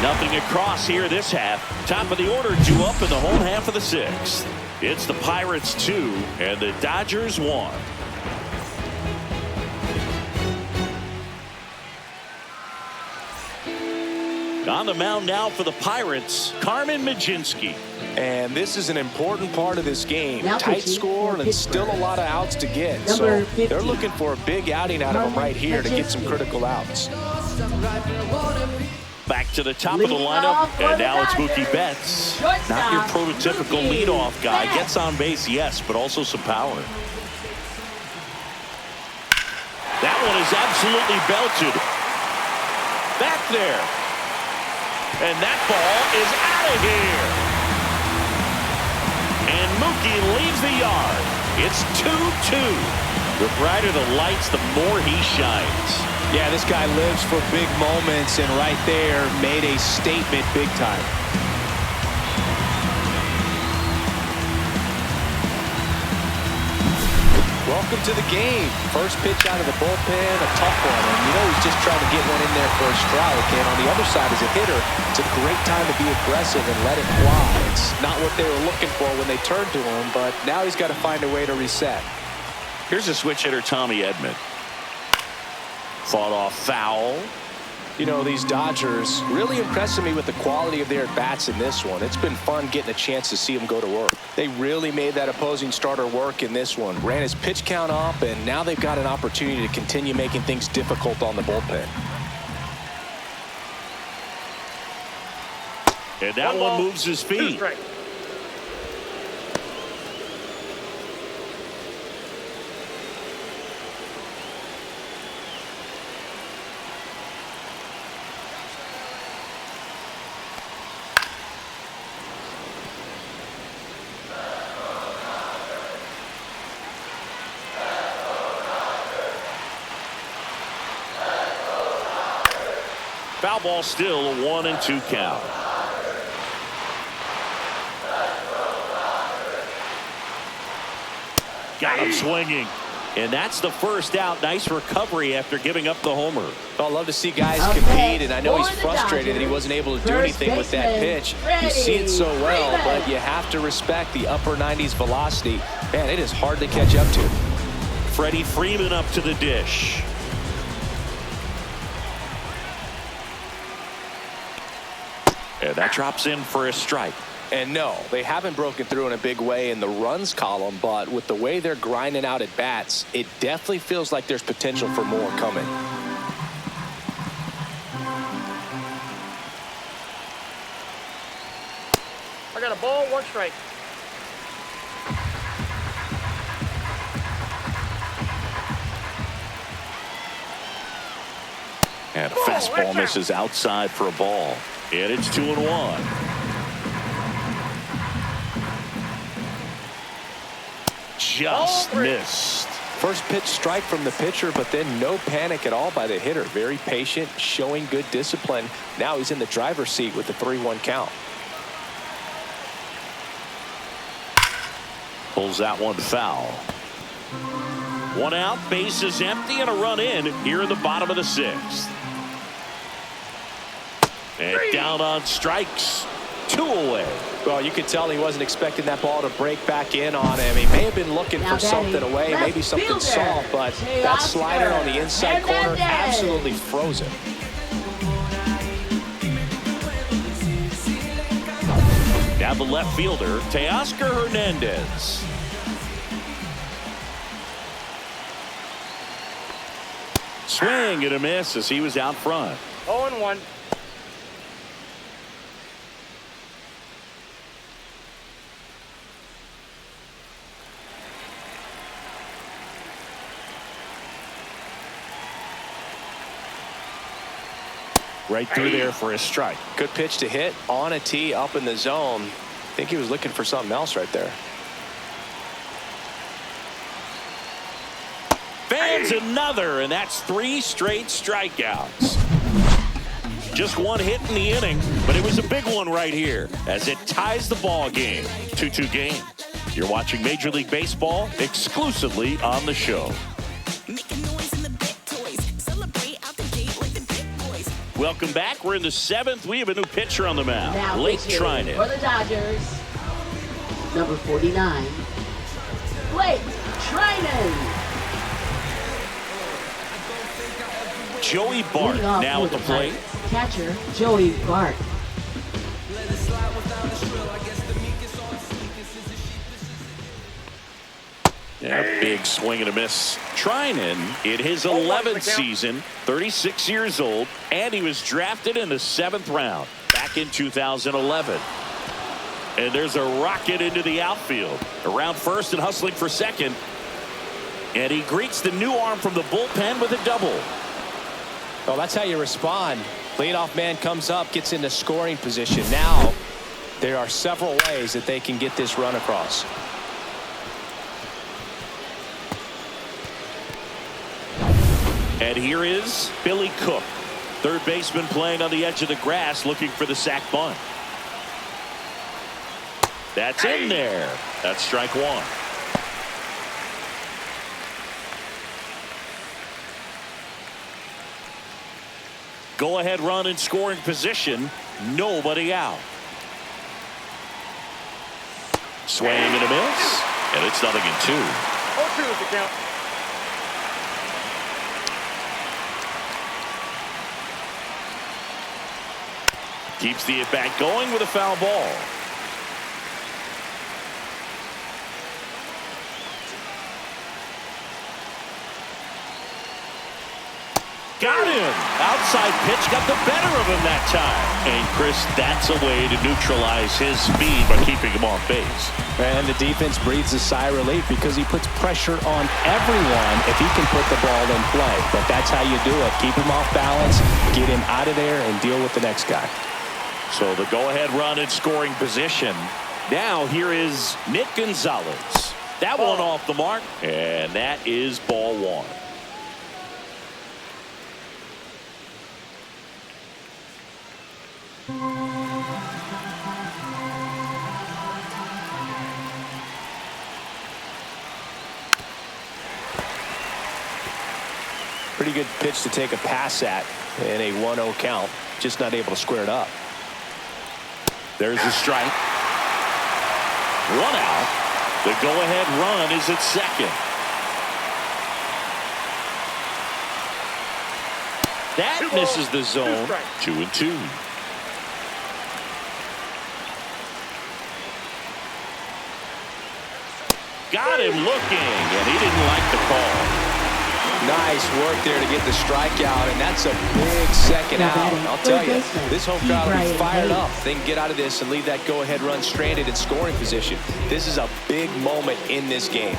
Nothing across here this half. Top of the order, 2 up in the home half of the 6th. It's the Pirates 2 and the Dodgers 1. On the mound now for the Pirates, Carmen Mlodzinski. And this is an important part of this game. Now Tight score and still a lot of outs to get. So they're looking for a big outing out of them right here to get some critical outs. Back to the top of the lineup, and now it's Mookie Betts. Not your prototypical leadoff guy. Gets on base, yes, but also some power. That one is absolutely belted. Back there. And that ball is out of here. And Mookie leaves the yard. It's 2-2. The brighter the lights, the more he shines. Yeah, this guy lives for big moments, and right there made a statement big time. Welcome to the game. First pitch out of the bullpen, a tough one. And you know he's just trying to get one in there for a strike. And on the other side as a hitter, it's a great time to be aggressive and let it fly. It's not what they were looking for when they turned to him, but now he's got to find a way to reset. Here's a switch hitter, Tommy Edman. Fought off foul. You know, these Dodgers really impressing me with the quality of their bats in this one. It's been fun getting a chance to see them go to work. They really made that opposing starter work in this one. Ran his pitch count up, and now they've got an opportunity to continue making things difficult on the bullpen. And that one moves his feet. Foul ball, still a 1-2 count. Got him swinging. And that's the first out. Nice recovery after giving up the homer. I'd love to see guys compete, and I know he's frustrated that he wasn't able to do anything with that pitch. You see it so well, but you have to respect the upper 90s velocity. Man, it is hard to catch up to. Freddie Freeman up to the dish. And that drops in for a strike. And no, they haven't broken through in a big way in the runs column, but with the way they're grinding out at bats, it definitely feels like there's potential for more coming. I got a ball, 1 strike. And a fastball misses outside for a ball. And it's 2-1. Just missed. First pitch strike from the pitcher, but then no panic at all by the hitter. Very patient, showing good discipline. Now he's in the driver's seat with the 3-1 count. Pulls that one foul. 1 out, base is empty, and a run in here in the bottom of the 6th. And down on strikes. 2 away. Well, you could tell he wasn't expecting that ball to break back in on him. He may have been looking for something away, maybe something soft, but that slider on the inside corner absolutely froze him. Now the left fielder, Teoscar Hernandez. Swing and a miss as he was out front. 0-1. Right through there for a strike. Good pitch to hit on a tee up in the zone. I think he was looking for something else right there. Fans another, and that's 3 straight strikeouts. Just 1 hit in the inning, but it was a big one right here as it ties the ball game. 2-2 game. You're watching Major League Baseball exclusively on the show. Welcome back. We're in the 7th. We have a new pitcher on the mound. Now Blake pitching Trinan. for the Dodgers, number 49, Blake Trinan. Joey Bart Leading off now for at the the plate. Pirates, catcher Joey Bart. Yeah, big swing and a miss. Trinan in his 11th season, 36 years old, and he was drafted in the 7th round back in 2011. And there's a rocket into the outfield. Around first and hustling for second. And he greets the new arm from the bullpen with a double. Well, that's how you respond. Leadoff man comes up, gets into scoring position. Now, there are several ways that they can get this run across. And here is Billy Cook, third baseman playing on the edge of the grass looking for the sac bunt. That's in there. That's strike 1. Go ahead run in scoring position. Nobody out. Swing and a miss. And it's 0-2. 0-2 is the count. Keeps the at-bat going with a foul ball. Got him. Outside pitch got the better of him that time. And Chris, that's a way to neutralize his speed by keeping him off base. And the defense breathes a sigh of relief because he puts pressure on everyone if he can put the ball in play. But that's how you do it. Keep him off balance, get him out of there, and deal with the next guy. So the go-ahead run in scoring position. Now here is Nick Gonzalez. That one off the mark, and that is ball 1. Pretty good pitch to take a pass at in a 1-0 count. Just not able to square it up. There's a strike. 1 out. The go-ahead run is at second. That misses the zone. 2-2. Got him looking, and he didn't like the call. Nice work there to get the strikeout, and that's a big second out. I'll tell you, this home crowd will be fired up. They can get out of this and leave that go-ahead run stranded in scoring position. This is a big moment in this game.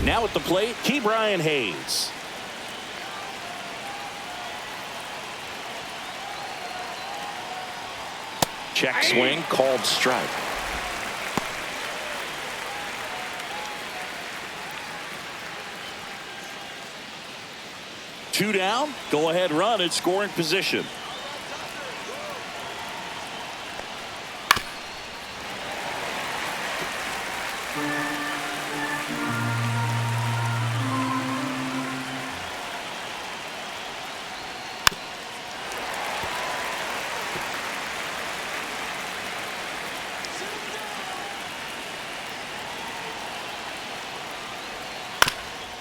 Now at the plate, Brian Hayes. Check swing, called strike. Two down, go ahead run in scoring position.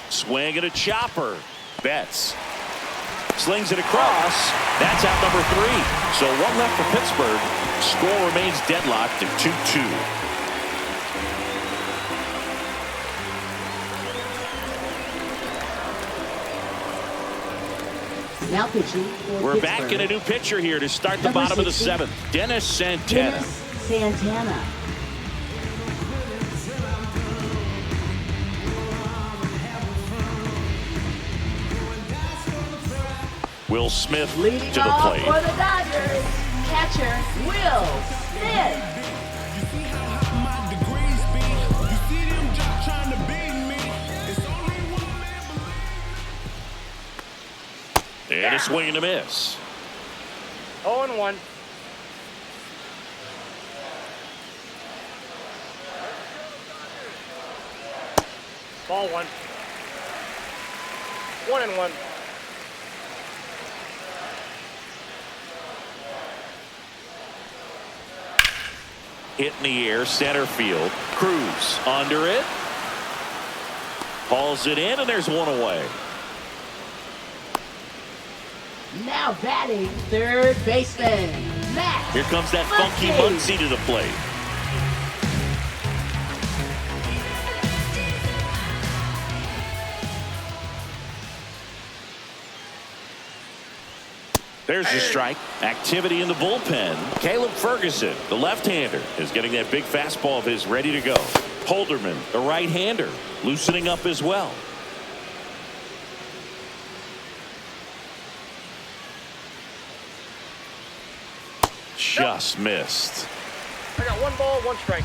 Swing and a chopper. Betts slings it across. That's out number 3. So one left for Pittsburgh. Score remains deadlocked at 2-2. Now pitching for We're Pittsburgh. back in a new pitcher here to start the Number bottom of the 60. 7th. Dennis Santana. Dennis Santana. Will Smith Leading to the off plate. for the Dodgers, catcher Will Smith. And a swing and a miss. 0-1. Ball 1. 1-1. Hit in the air, center field. Cruz under it. Hauls it in, and there's one away. Now batting third baseman, Matt. Here comes that funky Muncy. Muncy to the plate. There's the strike. Activity in the bullpen. Caleb Ferguson, the left-hander, is getting that big fastball of his ready to go. Holderman, the right-hander, loosening up as well. Just missed. I got 1 ball, 1 strike.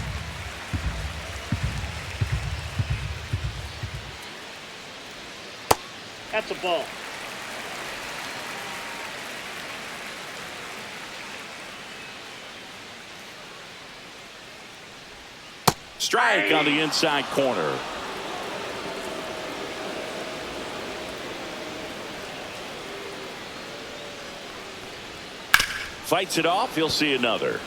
That's a ball. Strike on the inside corner. Fights it off. He'll see another.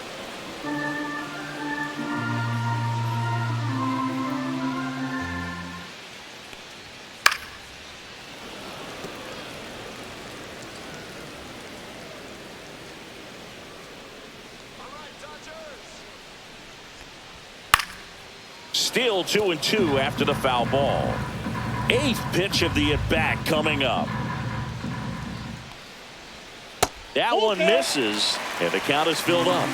Still 2-2 after the foul ball. 8th pitch of the at-bat coming up. That one misses, and the count is filled up.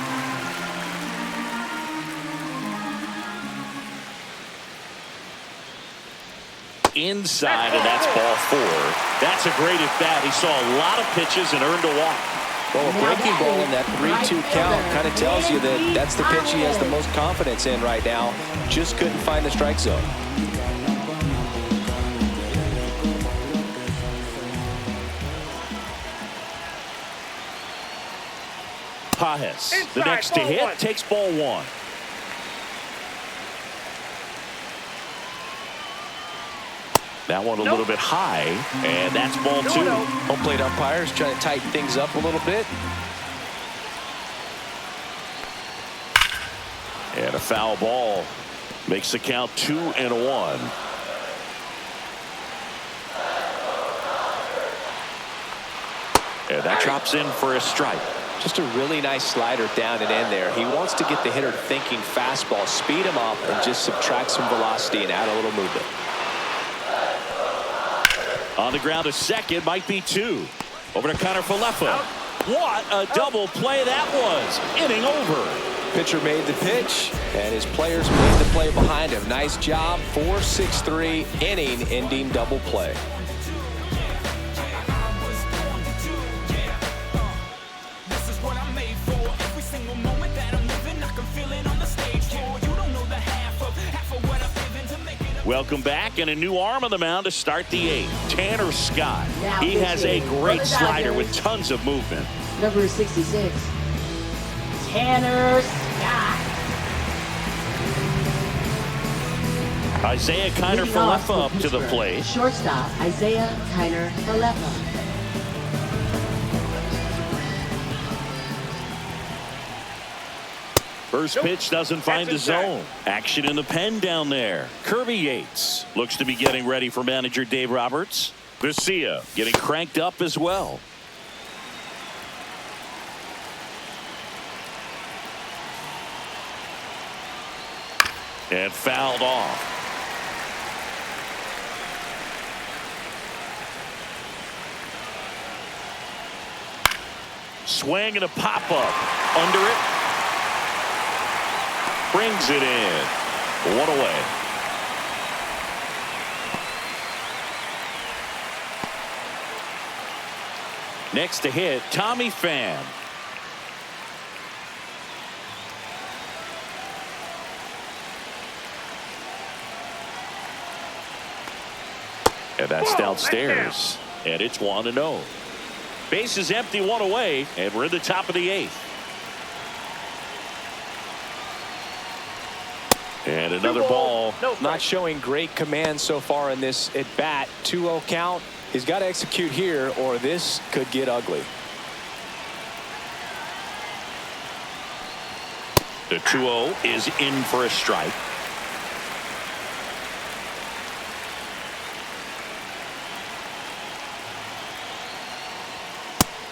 Inside, and that's ball 4. That's a great at-bat. He saw a lot of pitches and earned a walk. Well, a breaking ball in that 3-2 count kind of tells you that that's the pitch he has the most confidence in right now. Just couldn't find the strike zone. Pajes, the Inside, next to ball hit, 1. takes ball 1. That one a little bit high, and that's ball 2. Home plate umpires trying to tighten things up a little bit. And a foul ball makes the count 2-1. And that drops in for a strike. Just a really nice slider down and in there. He wants to get the hitter thinking fastball, speed him up, and just subtract some velocity and add a little movement. On the ground to second, might be two. Over to Connor Falefa. What a double play that was. Inning over. Pitcher made the pitch, and his players made the play behind him. Nice job. 4-6-3 inning-ending double play. Welcome back, and a new arm on the mound to start the eighth. Tanner Scott. He has a great slider with tons of movement. Number 66, Tanner Scott. Isaiah Kiner Leading off Falefa up for to the Pittsburgh, plate. Shortstop, Isaiah Kiner Falefa. First pitch doesn't find the zone. Action in the pen down there. Kirby Yates looks to be getting ready for manager Dave Roberts. Garcia getting cranked up as well. And fouled off. Swing and a pop-up. Under it. Brings it in. One away. Next to hit, Tommy Pham. And that's downstairs. And it's 1-0. Base is empty, one away, and we're in the top of the eighth. And another ball. Not showing great command so far in this at bat. 2-0 count. He's got to execute here, or this could get ugly. The 2-0 is in for a strike.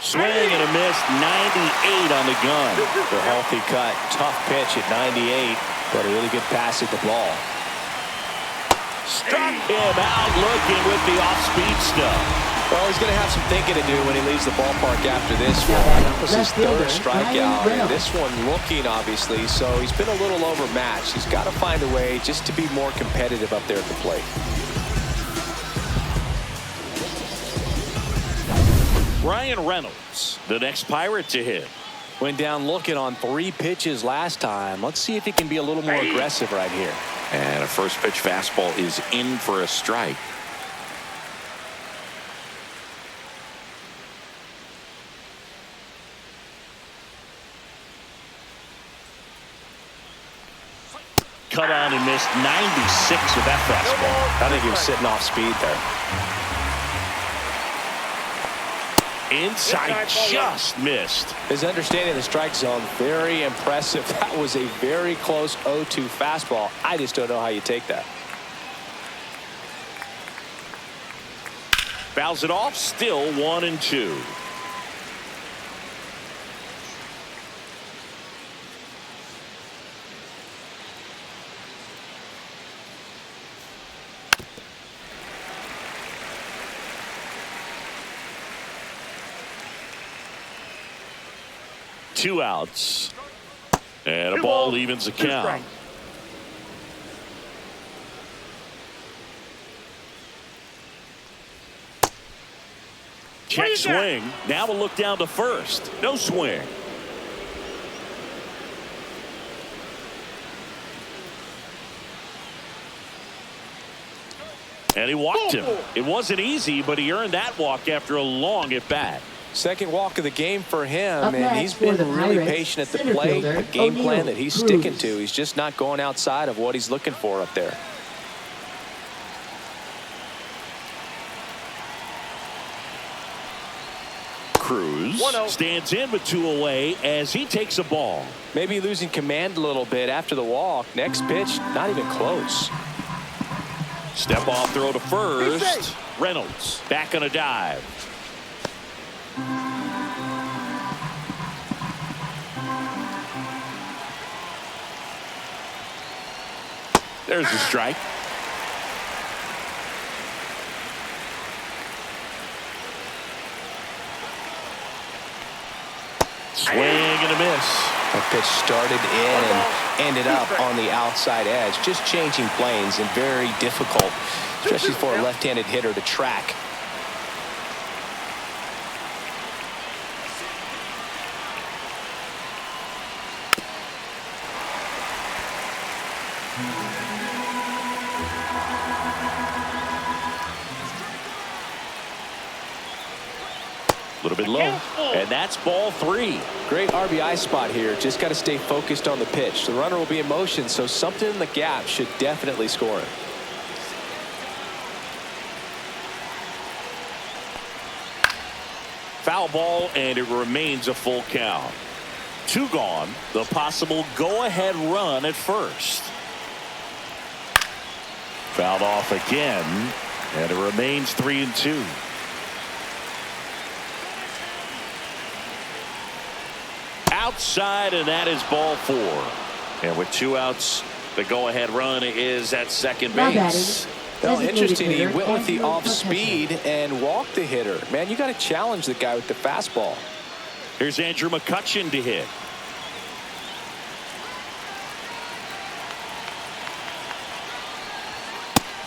Swing and a miss. 98 on the gun. The healthy cut. Tough pitch at 98. But a really good pass at the ball. Struck him out looking with the off-speed stuff. Well, he's going to have some thinking to do when he leaves the ballpark after this one. That was his third strikeout. And this one looking, obviously, so he's been a little overmatched. He's got to find a way just to be more competitive up there at the plate. Ryan Reynolds, the next Pirate to hit. Went down looking on 3 pitches last time. Let's see if he can be a little more aggressive right here. And a first pitch fastball is in for a strike. Cut on and missed. 96 with that fastball. I think he was sitting off speed there. Inside, just missed. His understanding of the strike zone, very impressive. That was a very close 0-2 fastball. I just don't know how you take that. Fouls it off, still 1-2. Two outs. And a ball evens the count. Check swing. Now we'll look down to first. No swing. And he walked him. It wasn't easy, but he earned that walk after a long at bat. Second walk of the game for him, Up and he's next been for the really Pirates, patient at the center plate. fielder, A game plan O'Neal that he's Cruz. sticking to. He's just not going outside of what he's looking for up there. Cruz stands in with 2 away as he takes a ball. Maybe losing command a little bit after the walk. Next pitch, not even close. Step off throw to first. Reynolds back on a dive. There's the strike. Swing and a miss. That pitch started in and ended up on the outside edge. Just changing planes and very difficult, especially for a left-handed hitter to track. A little bit low. And that's ball 3. Great RBI spot here. Just got to stay focused on the pitch. The runner will be in motion, so something in the gap should definitely score it. Foul ball, and it remains a full count. 2 gone. The possible go-ahead run at first. Fouled off again, and it remains 3-2. Outside, and that is ball 4. And with 2 outs, the go-ahead run is at second base. Well, interesting. He went with the off speed and walked the hitter. Man, you got to challenge the guy with the fastball. Here's Andrew McCutchen to hit.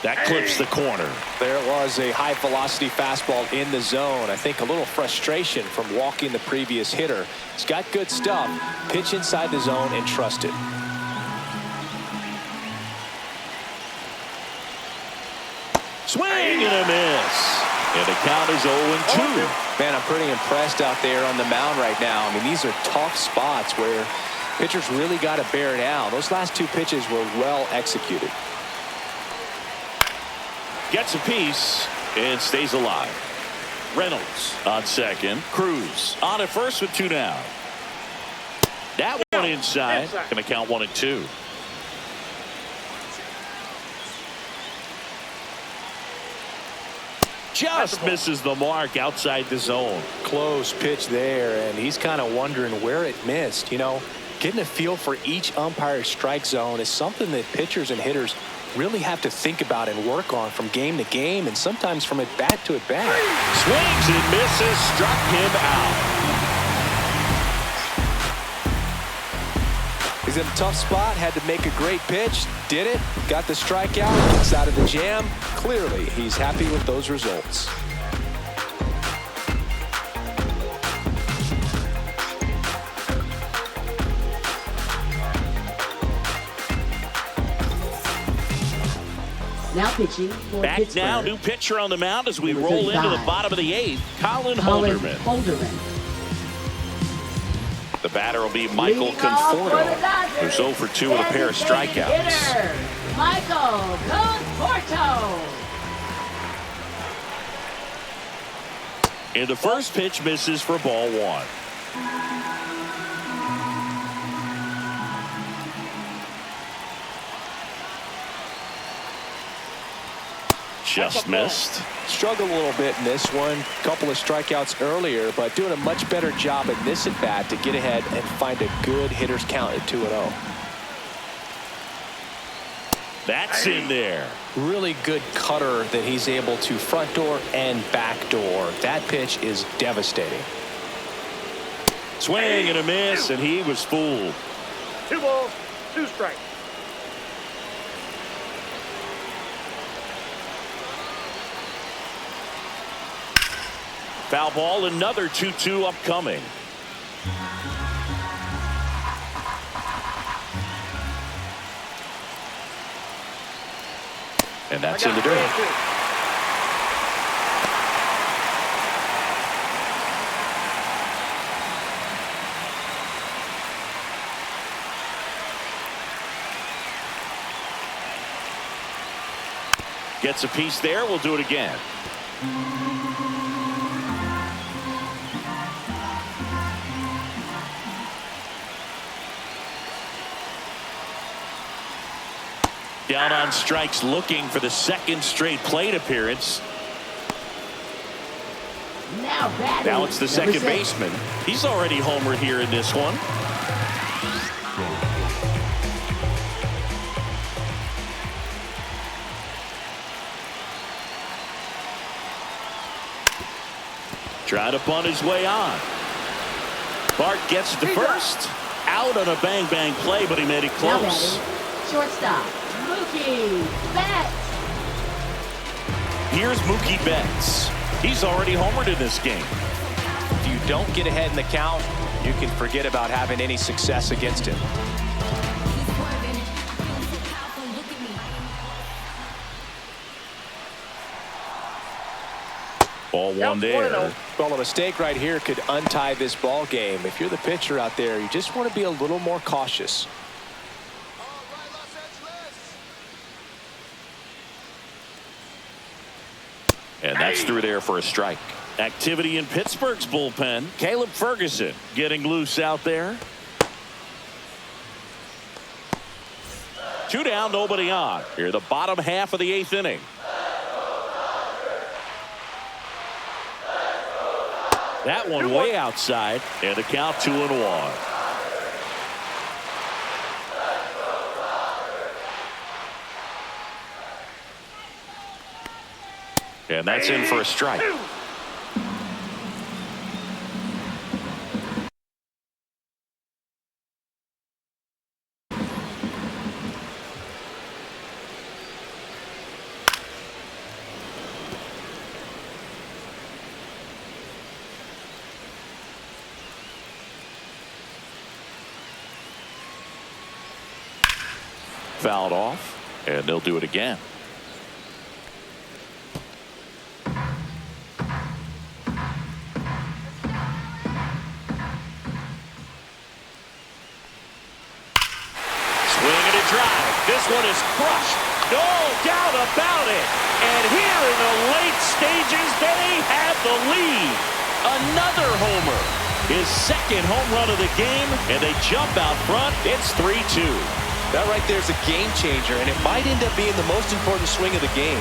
That clips the corner. There it was, a high velocity fastball in the zone. I think a little frustration from walking the previous hitter. He's got good stuff. Pitch inside the zone and trust it. Swing and a miss. And the count is 0-2. Man, I'm pretty impressed out there on the mound right now. I mean, these are tough spots where pitchers really got to bear down. Those last 2 pitches were well executed. Gets a piece and stays alive. Reynolds on second. Cruz on at first with 2 down. That one inside. Going to count 1-2. Just misses the mark outside the zone. Close pitch there, and he's kind of wondering where it missed. You know, getting a feel for each umpire's strike zone is something that pitchers and hitters really have to think about and work on from game to game, and sometimes from at bat to at bat. Swings and misses, struck him out. He's in a tough spot, had to make a great pitch, did it, got the strikeout, gets out of the jam. Clearly, he's happy with those results. Now pitching for Back Pittsburgh. now, new pitcher on the mound as we Number roll into the 35. bottom of the 8th. Colin Colin Holderman. Holderman. The batter will be Michael Leading off for the Conforto, Dodgers, who's 0 for 2 with a pair of designated strikeouts. hitter, Michael Conforto. And the first pitch misses for ball 1. Just missed. Struggled a little bit in this one. Couple of strikeouts earlier, but doing a much better job in this at bat to get ahead and find a good hitter's count at 2-0. That's in there. Really good cutter that he's able to front door and back door. That pitch is devastating. Swing and a miss, and he was fooled. 2 balls, 2 strikes. Foul ball, another 2-2 upcoming. And that's in the dirt. Gets a piece there. We'll do it again. Down on strikes, looking for the second straight plate appearance. Now it's the second baseman. He's already homered here in this one. Trying to bunt his way on. Bart gets to first. Out on a bang-bang play, but he made it Now close. batting, shortstop, Mookie Betts. Here's Mookie Betts. He's already homered in this game. If you don't get ahead in the count, you can forget about having any success against him. Ball one Yep, there. 1-0. Well, a mistake right here could untie this ball game. If you're the pitcher out there, you just want to be a little more cautious. And that's through there for a strike. Activity in Pittsburgh's bullpen. Caleb Ferguson getting loose out there. 2 down, nobody on. Here, the bottom half of the 8th inning. That one way outside, and the count 2-1. And that's in for a strike. Fouled off, and they'll do it again. Swing and a drive. This one is crushed. No doubt about it. And here in the late stages, they have the lead. Another homer. His second home run of the game, and they jump out front. It's 3-2. That right there is a game changer, and it might end up being the most important swing of the game.